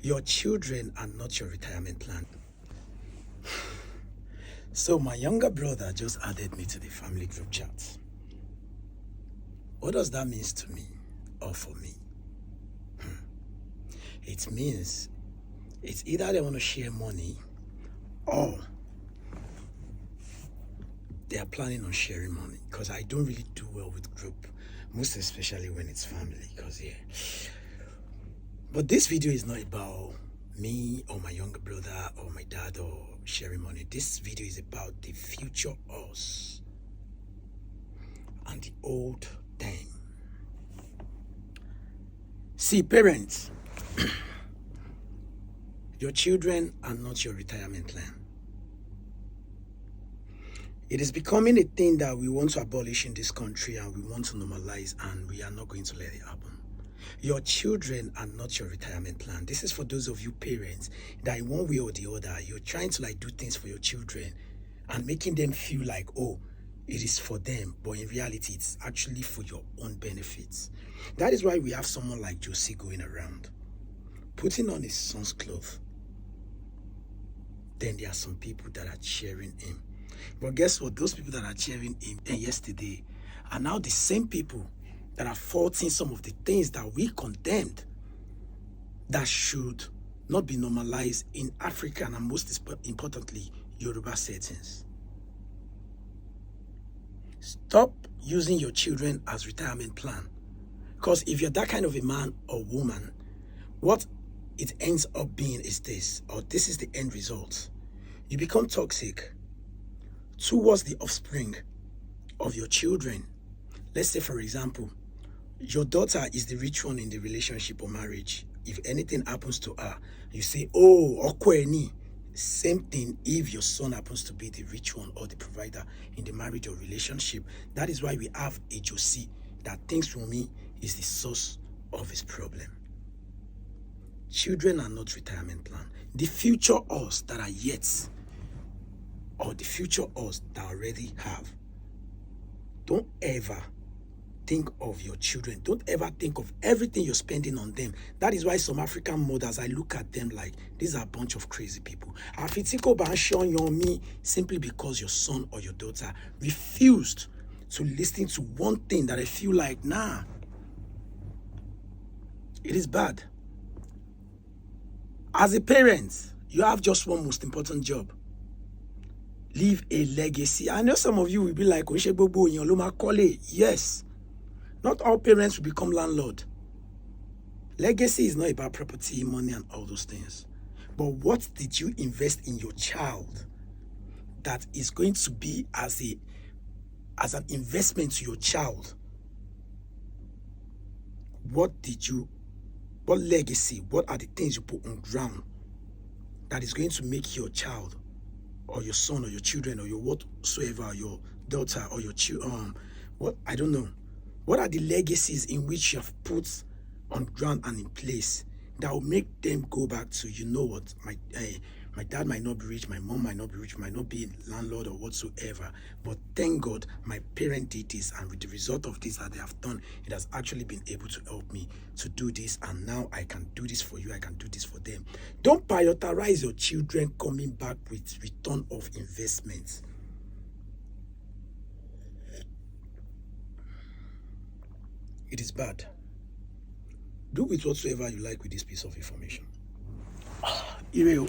Your children are not your retirement plan. So my younger brother just added me to the family group chat. What does that mean to me or for me? It means it's either they want to share money or they are planning on sharing money, because I don't really do well with group, most especially when it's family, But this video is not about me or my younger brother or my dad or sharing money. This video is about the future us and the old them. See, parents, your children are not your retirement plan. It is becoming a thing that we want to abolish in this country and we want to normalize, and we are not going to let it happen. Your children are not your retirement plan. This is for those of you parents that in one way or the other, you're trying to do things for your children and making them feel like, oh, it is for them, but in reality, it's actually for your own benefits. That is why we have someone like Josie going around, putting on his son's clothes. Then there are some people that are cheering him. But guess what? Those people that are cheering him yesterday are now the same people that are faulting some of the things that we condemned that should not be normalized in African and most importantly, Yoruba settings. Stop using your children as retirement plan. Because if you're that kind of a man or woman, what it ends up being is this, or this is the end result. You become toxic towards the offspring of your children. Let's say, for example, your daughter is the rich one in the relationship or marriage. If anything happens to her, you say, oh, okweni. Same thing if your son happens to be the rich one or the provider in the marriage or relationship. That is why we have a Josie that thinks Wunmi is the source of his problem. Children are not retirement plan. The future us that are yet, or the future us that already have, don't ever think of your children. Don't ever think of everything you're spending on them. That is why some African mothers, I look at them like, these are a bunch of crazy people. Afitiko Banshon Yomi, simply because your son or your daughter refused to listen to one thing that I feel like, nah, it is bad. As a parent, you have just one most important job. Leave a legacy. I know some of you will be like, yes. Not all parents will become landlord. Legacy is not about property, money, and all those things. But what did you invest in your child that is going to be as an investment to your child? What legacy, what are the things you put on ground that is going to make your child or your son or your children or your whatsoever, your daughter or your I don't know. What are the legacies in which you have put on ground and in place that will make them go back to, you know what, my dad might not be rich, my mom might not be rich, might not be a landlord or whatsoever, but thank God my parent did this, and with the result of this that they have done, it has actually been able to help me to do this, and now I can do this for you, I can do this for them. Don't prioritize your children coming back with return of investments. It is bad. Do with whatsoever you like with this piece of information. Ireo.